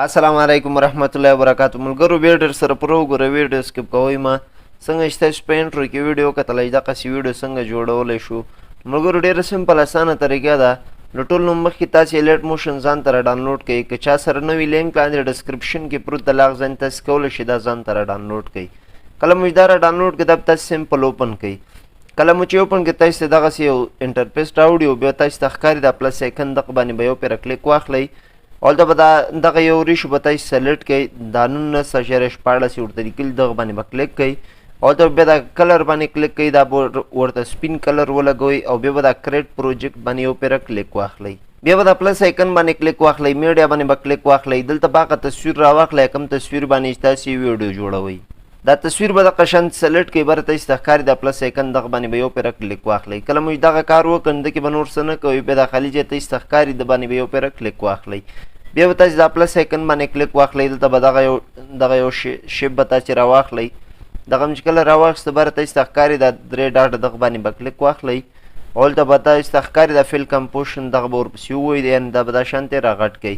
السلام علیکم ورحمت الله وبرکاتہ ملګرو ویډیو سره پرو غره ویډیو سکپ کوی ما څنګه چې سپینټ ورکی ویډیو کتلای دا قصې ویډیو څنګه جوړولای شو ملګرو ډیره سمپل اسانه طریقه ده لټول نو مخکې تاسو لیټ موشن ځان تر ډاونلوډ کړئ که چا سره نوې لینک لاندې ډسکرپشن کې پروت د لاغ ځان تاسو کولای شئ دا ځان تر ډاونلوډ کړئ کله مو دا ډاونلوډ کړئ دا تاسو سمپل اوپن کړئ کله مو چې اوپن کړئ تاسو دغه یو انټرفیس راوړي او بیا تاسو تخکاری د پلس آیکن دغه باندې به یو پر کلیک واخلئ اول دغه یو ریش به تاسو سلیکټ کړئ دا 19.14 ورته لیکل دغه باندې به کلیک کړئ او بیا د کلر باندې کلیک کړئ دا ورته سپین کلر ولګوئ او بیا به د کریټ پروجیکټ باندې یو پر کلیک واخلئ بیا به د پلس آیکن باندې کلیک واخلئ میډیا باندې به کلیک واخلئ دلته باغه تصویر راواخلئ کوم تصویر باندې تاسو ویډیو جوړوئ دا تصویر به د قشن سلیکټ کړئ بر تاسو تخکاری د پلس آیکن دغه باندې به یو پر کلیک واخلئ کله مو دغه کار وکړ کې به نور څه نه کوئ بیا د خالی ځای تاسو تخکاری د باندې به یو پر کلیک واخلئ بیا به تاسو د پلس آیکن باندې کلیک واخلئ دلته به دغه یو شیپ به تاسو راواخلئ دغه چې کله راواخیسته بر تاسو تخکاری د 3 ډاټ دغه باندې به کلیک واخلئ اول ته به تاسو تخکاری د فیل کمپوزیشن دغه به ورپسې ووایي یعنې دا به دا شانتې راغټ کړئ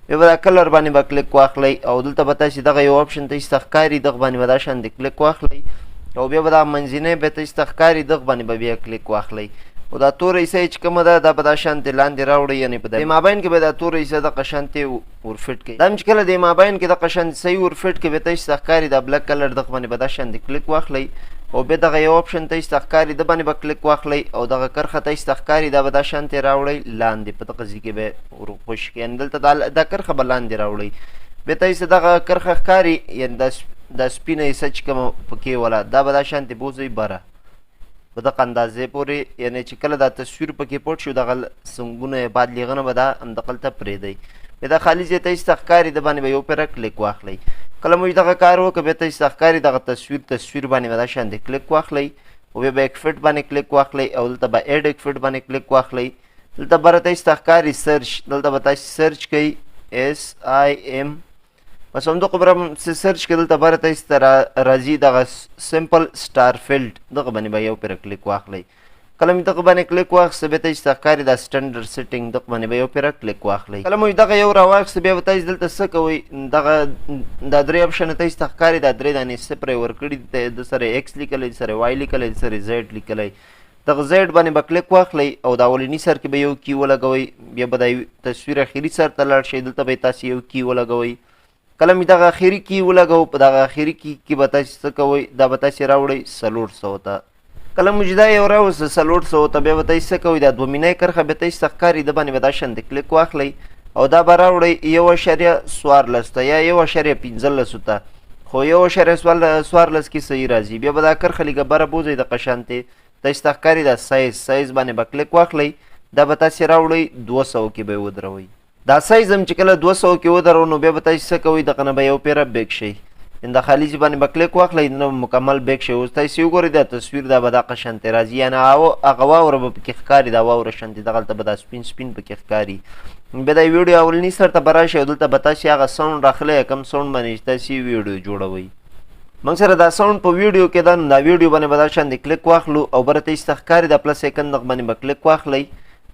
بیا به د کلر باندې به کلیک واخلئ او دلته به تاسو دغه یو اپشن تاسو تخکاری دغه باندې به دا شانتې کلیک واخلئ او بیا به دا منځنی به تاسو تخکاری دغه باندې به بیا کلیک واخلئ او دا تور حصه چې کومه ده دا به دا شانتې لاندې راوړئ یعنې په د مابین کې به دا تور حصه دغه شانتې ورفټ کړئ دا چې کله د مابین کې دغه شانتې صحیح ورفټ کړئ بیا تاسو تخکاری د بلک کلر دغه باندې به دا شانتې کلیک واخلئ او بیا دغه یو اپشن تاسو تخکاری د باندې به کلیک واخلئ او دغه کرښه تاسو تخکاری دا به دا شانتې راوړئ لاندې په دغه ځای کې به ورخوش کړئ یعنې دلته دا کرښه به لاندې راوړئ بیا تاسو دغه کرښه ښکاري یعنې دا سپینه حصه چې کومه پکې وله دا به دا شانتې بوځئ بره په دغه اندازې پورې یعنې چې کله دا تصویر پکې پټ شو دغه سنګونه بعد لیغنه به دا همدغلته پرېږدئ بیا دا خالي ځای تاسو تخکاري د باندې به یو پره کلیک واخلئ کله مو دغه کار وکړه بیا تاسو تخکاري دغه تصویر باندې به دا شانتې کلیک واخلئ او بیا به ایکفټ باندې کلیک واخلئ او دلته به ایډ ایکفټ باندې کلیک واخلئ دلته بره تاسو تخکاري سرچ دلته به تاسو سرچ کوئ SIM بس همدغه بره سرچ کړئ دلته بره تاسو ته راځي دغه سمپل سټار فیلډ دغه باندې به یو پره کلیک واخلئ کله مو دغه باندې کلیک واخیسته بیا تاسو تخکاري دا سټنډرډ سیټینګ دغه باندې به یو پره کلیک واخلئ کله مو دغه یو راواخیسته بیا به تاسو دلته څه کوئ دغه دا 3 اپشن تاسو تخکاري دا 3 دانې صفر ورکړي د سره ایکس لیکلی د سره وای لیکلی د سره زیډ لیکلی دغه زیډ باندې به کلیک واخلئ او دا اولني سر کې به یو کی ولګوئ بیا به د تصویر اخري سر ته لاړ شئ دلته به تاسو یو کی ولګوئ کله مې دغه اخري کی ولګو په دغه اخري کی کې به تاسو څه کوئ دا به تاسو راوړئ 400 ته کله مو چې دا یو راوسته 400 ته بیا به تاسو څه کوئ دا دومینۍ کرښه به تاسو تخکاري د باندې به دا شانتې کلیک واخلئ او دا به راوړئ 1.14 ته یا 1.15 ته خو 1.14 کې صحیح راځي بیا به دا کرښه لږه بره بوځئ دغه شانتې تاسو تخکاري دا سایز باندې به کلیک واخلئ دا به تاسو راوړئ 200 کې به یې ودروئ دا سایز هم چې کله 200 کې ودرو نو بیا به تاسو څه کوئ دغه نه به یو پیره بیک شئ د خالي ځای باندې به کلیک واخلئ نو مکمل بیک شئ اوس تاسو وګورئ دا تصویر دا به دغه شانتې راځي یعنې هغه واوره به پکې ښکاري دا واوره شانتې دغلته به دا سپین پکې ښکاري بیا دا ویډیو اولني سر ته به راشئ او دلته به تاسو هغه ساوند راخلی کوم ساوند باندې چې تاسو ویډیو جوړوئ موږ سره دا ساوند په ویډیو کې ده نو دا ویډیو باندې به دا شانتې کلیک واخلو او بره تاسو ته ښکاري د پلس آیکن دغه باندې به کلیک واخلئ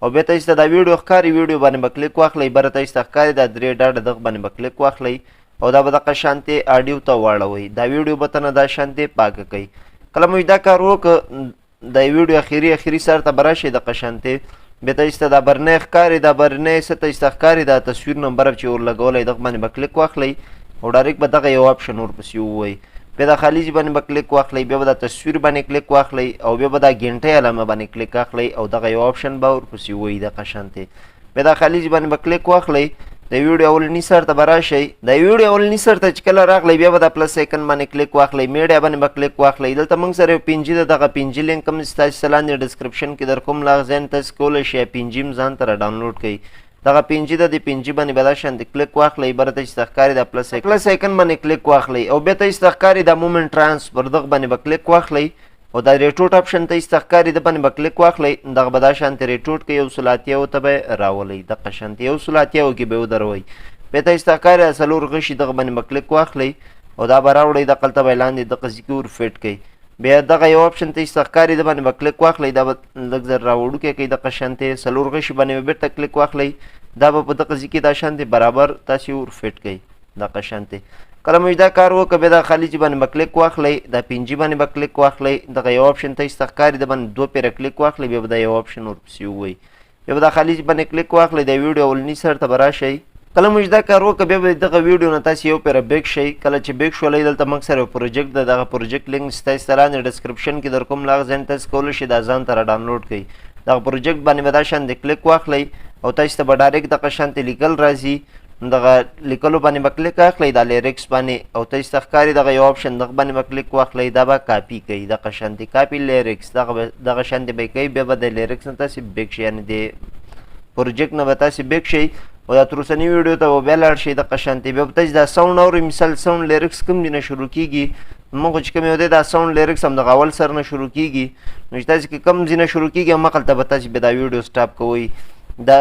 او بیا تاسو ته دا ویډیو ښکاري ویډیو باندې به کلیک واخلئ بره تاسو ته ښکاري دا 3 ډاټ دغه باندې به کلیک واخلئ او دا به دغه شانتې اډیو ته واړوئ دا ویډیو به ته نه دا شانتې پاکه کوئ کله مو دا کار وکړه دا ویډیو اخري سر ته به راشئ دغه شانتې بیا تاسو ته دا برنی ښکاري دا برنی څه تاسو ته ښکاري دا تصویر نمبر چې ورلګولی دغه باندې به کلیک واخلئ او ډایرکټ به دغه یو اپشن ورپسې ووایي بیا د خالي ځای باندې به کلیک واخلئ بیا به دا تصویر باندې کلیک واخلئ او بیا به دا ګنټۍ علامه باندې کلیک واخلئ او دغه یو اپشن به ورپسې ووایي دغه شانتې بیا د خالي ځای باندې به کلیک واخلئ د ویډیو اولني سر ته به راشئ د ویډیو اولني سر ته چې کله راغلی بیا به د پلس آیکن باندې کلیک واخلئ میډیا باندې به کلیک واخلئ دلته موږ سره یو پنجي ده دغه پنجي لینک هم ستاسو لاندې ډسکرپشن کې در کوم لاغ ځای تاسو کولی شئ پنجي هم ځان ته راډاونلوډ کړئ دغه پنجي ده د پنجي باندې به دا شانتې کلیک واخلئ بره ته چې تخکاري د پلس آیکن باندې کلیک واخلئ او بیا ته چې تخکاري د مومنټ ټرانسفر دغه باندې به کلیک واخلئ او دا ریټوټ اپشن ته چې تخکاري د باندې به کلیک واخلئ دغه به دا شانتې ریټوټ کوي 180 ته به راولئ دغه شانتې 180 کې به ودروئ بیا ته چې تخکاري د 4 غشي دغه باندې به کلیک واخلئ او دا به راوړئ دغلته به یې لاندې دغه ځای کې ورفټ کړئ بیا دغه یو آپشن ته چې ښکاري د باندې به کلیک واخلئ دا به لږ زر راوړوکی کوي دغه شانتې څلور غشي باندې به بېرته کلیک واخلئ دا به په دغه ځای کې دا شانتې برابر تاسې ور فټ کوئ دغه شانتې کله مو دا کار وکړه بیا دا خالي چې باندې به کلیک واخلئ دا پنجي باندې به کلیک واخلئ دغه یو آپشن ته چې ښکاري د باندې دوه پیره کلیک واخلئ بیا به دا یو آپشن ورپسې ووایي بیا به دا خالي چې باندې کلیک واخلئ د ویډیو اولني سر ته به راشئ کله مو دا کار وکړه بیا به دغه ویډیو نه تاسې یو پیره بیک شئ کله چې بیک شولئ دلته موږ سره یو پروجیکټ ده دغه پروجیکټ لینک ستاسې ته لاندې ډسکرپشن کې در کوم لاغ ځین تاسې کولی شئ دا ځان ته را ډاونلوډ کړئ دغه پروجیکټ باندې به دا شانتې کلیک واخلئ او تاسې ته به ډایرکټ دغه شانتې لیکل راځي دغه لیکلو باندې به کلیک واخلئ دا لیریکس باندې او تاسې ته ښکاري دغه یو آپشن دغه باندې به کلیک واخلئ دا به کاپي کوي دغه شانتې کاپي لیریکس دغه شانتې به یې کوي بیا به د لیریکس نه تاسې بیک شئ یعنې د پروجیکټ نه به تاسې بیک شئ او دا تر اوسني ویډیو ته به بیا لاړ شئ دغه شانتې بیا به تاسې دا ساوند اورئ مثال ساوند لیریکس کوم دي نه شروع کېږي موږ چې کوم یو دی دا ساوند لیریکس هم دغه اول سر نه شروع کېږي نو چې تاسې که کوم ځای نه شروع کېږي همغلته به تاسې بیا دا ویډیو سټاپ کوئ دا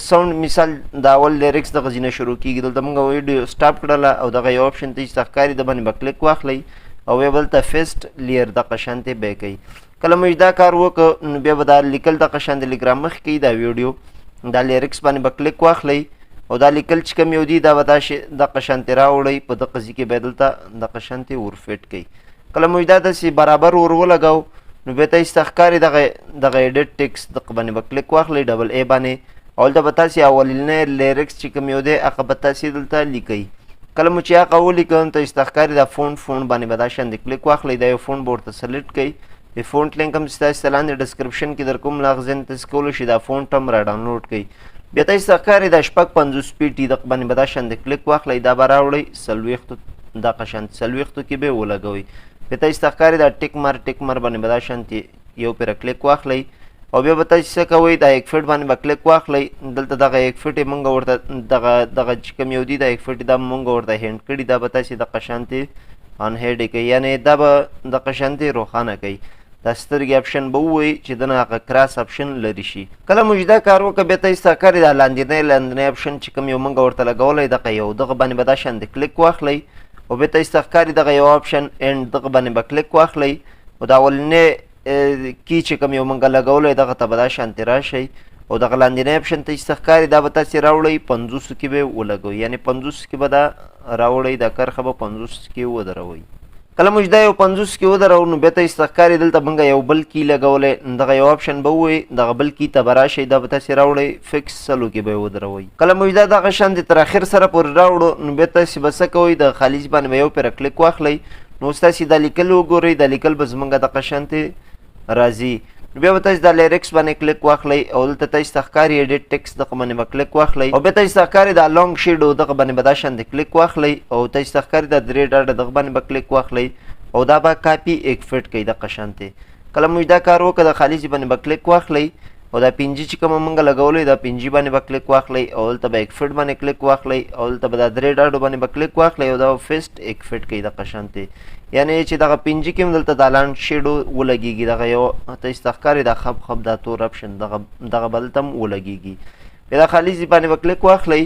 ساوند مثال دا اول لیریکس دغه ځای نه شروع کېږي دلته موږ ویډیو سټاپ کړله او دغه یو آپشن ته چې ښکاري د باندې به کلیک واخلئ او بیا به دلته فیسټ لیر دغه شانتې بیا کوي کله مو دا کار وکړه نو بیا به دا لیکل دغه شانتې لږ رامخکې کوي دا ویډیو دا لیریکس باندې به کلیک واخلئ او دا لیکل چې کوم یو دي دا به دغه شانتې راوړئ په دغه ځای کې بیا دلته دغه شانتې ور فټ کوئ کله مو دا داسې برابر ور ولګو نو بیا تاسې ته ښکاري دغه ایډیټ ټیکس دغه باندې به کلیک واخلئ ډبل ای باندې او دلته به تاسې اولنی لیریکس چې کوم یو دی هغه به تاسې دلته لیکئ کله مو چې هغه ولیکه نو تاسې ته ښکاري دا فونټ باندې به دا شانتې کلیک واخلئ دا یو فونټ به ورته سلیکټ کړئ د فونټ لینک هم چې تاسې ته لاندې ډسکرپشن کې در کوم لاغ ځین تاسې کولی شئ دا فونټ هم را ډاونلوډ کړئ بیا تاسې ته ښکاري دا شپږ پنځوس پیټي دغه باندې به دا شانتې کلیک واخلئ دا به راوړئ څلوېښتو دغه شانتې څلوېښتو کې به یې ولګوئ بیا تاسې ته ښکاري دا ټیک مار باندې به دا شانتې یو پیره کلیک واخلئ او بیا به تاسې څه کوئ دا یک فټ باندې به کلیک واخلئ دلته دغه یک فټ یې موږ ورته دغه چې کوم یو دي دا یک فټ دا موږ ورته هینډ کړي دا به تاسې دغه شانتې ان هیډ یې کوي یعنې دا به دغه شانتې روښانه کوي دا سترګې اپشن به ووایي چې دنه هغه کراس اپشن لرې شي کله مو چې دا کار وکړه بیا تاسې ته ښکاري دا لاندنی اپشن چې کوم یو موږ ورته لګولی دغه یو دغه باندې به دا شانتې کلیک واخلئ او بیا تاسې ته ښکاري دغه یو اپشن اینډ دغه باندې به کلیک واخلئ او دا اولنی کی چې کوم یو موږ لګولی دغه ته به دا شانتې راشئ او دغه لاندنی اپشن ته چې ته ښکاري دا به تاسې راوړئ پنځوسو کې به یې ولګوئ یعنې پنځوسو کې به دا راوړئ دا کرښه به پنځوسو کې ودروئ کله مو چې دا یو پنځوس کې ودرو نو بیا تاسې ته ښکاري دلته موږ یو بل کی لګولی دغه یو آپشن به ووایي دغه بل کی ته به راشئ دا به تاسې راوړئ فکس سلو کې به یې ودروئ کله مو چې دا دغه شانتې تر اخر سره پورې راوړو نو بیا تاسې به څه کوئ د خالي باندې به یو پیره کلیک واخلئ نو اوس تاسې دا لیکل وګورئ دا لیکل به زموږ دغه شانتې راځي نو بیا به تاسې دا لیریکس باندې کلیک واخلئ او دلته تاسې ته ښکاري ایډیټ ټیکس دغه باندې به کلیک واخلئ او بیا تاسې ته ښکاري دا لانګ شیډو دغه باندې به دا شانتې کلیک واخلئ او تاسې ته ښکاري دا درې ډاډه دغه باندې به کلیک واخلئ او دا به کاپي ایک فټ کوي دغه شانتې کله مو دا کار وکړه د خالي باندې به کلیک واخلئ او دا پنجي چې کومه موږ لګولی دا پنجي باندې به کلیک واخلئ او دلته به ایک فټ باندې کلیک واخلئ او دلته به دا درې ډاډو باندې به کلیک واخلئ او دا فیسټ ایک فټ کوي دغه شانتې یعنې چې دغه پنجي کې هم دلته دا لاند شیډو ولګېږي دغه یو تاسې ته ښکاري دا خب دا تور اپشن دغه به دلته هم ولګېږي بیا دا خالي باندې به کلیک واخلئ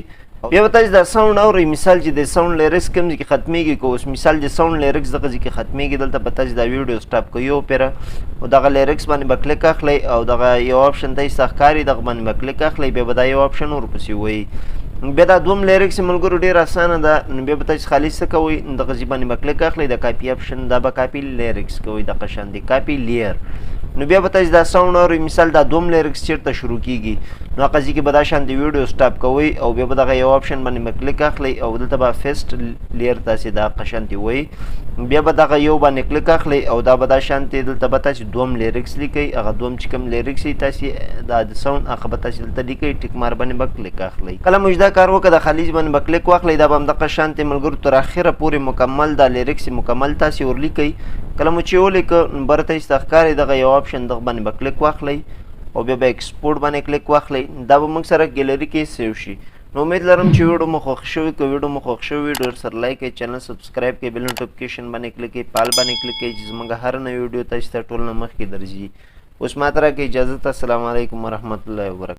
بیا به تاسې دا ساوند اورئ مثال چې د ساوند لیریکس کوم ځای کې ختمېږي که اوس مثال د ساوند لیریکس دغه ځای کې ختمېږي دلته به تاسې دا ویډیو سټاپ کوئ یو پیره او دغه لیریکس باندې به کلیک اخلئ او دغه یو آپشن تاسې ته ښکاري دغه باندې به کلیک اخلئ بیا به دا یو آپشن ورپسې ووایي بیا دا دوم لیریکس ملګرو ډېر اسانه ده نو بیا به تاسې خالي څه کوئ دغه ځای باندې به کلیک اخلئ د کاپي آپشن دا به کاپي لیریکس کوئ دغه شانتې کاپي لیر نو بیا به تاسې دا ساوند اورئ مثال دا دوم لیریکس چېرته شروع کېږي نو هغه ځای کې به دا شانتې ویډیو سټاپ کوئ او بیا به دغه یو آپشن باندې به کلیک اخلئ او دلته به فیسټ لیر تاسې دا شانتې وایي بیا به دغه یو باندې کلیک اخلئ او دا به دا شانتې دلته به تاسې دوم لیریکس لیکئ هغه دوم چې کوم لیریکس وي تاسې دا د ساوند هغه به تاسې دلته لیکئ ټیک مار باندې به کلیک اخلئ کله مو چې دا کار وکړه د خالي باندې به کلیک واخلئ دا به همدغه شانتې ملګرو تر اخره پورې مکمل دا لیریکس مکمل تاسې ورلیکئ کله مو چې ولیکه بره تاسې ته ښکاري دغه یو آپشن دغه باندې به کلیک واخلئ او بیا به ایکسپورټ باندې کلیک واخلئ دا به موږ سره ګیلري کې سیو شي نو امید لرم چې ویډیو مو خوښ شوي که ویډیو مو خوښ شوي وي ډېر سره لایک کړئ چینل سبسکرایب کړئ بیل نوټیفیکیشن باندې کلیک کړئ پال باندې کلیک کړئ چې زموږ هر نوې ویډیو تاسو ته ټول نه مخکې درځي اوس ماته راکړئ اجازه السلام علیکم ورحمت الله وبرکاته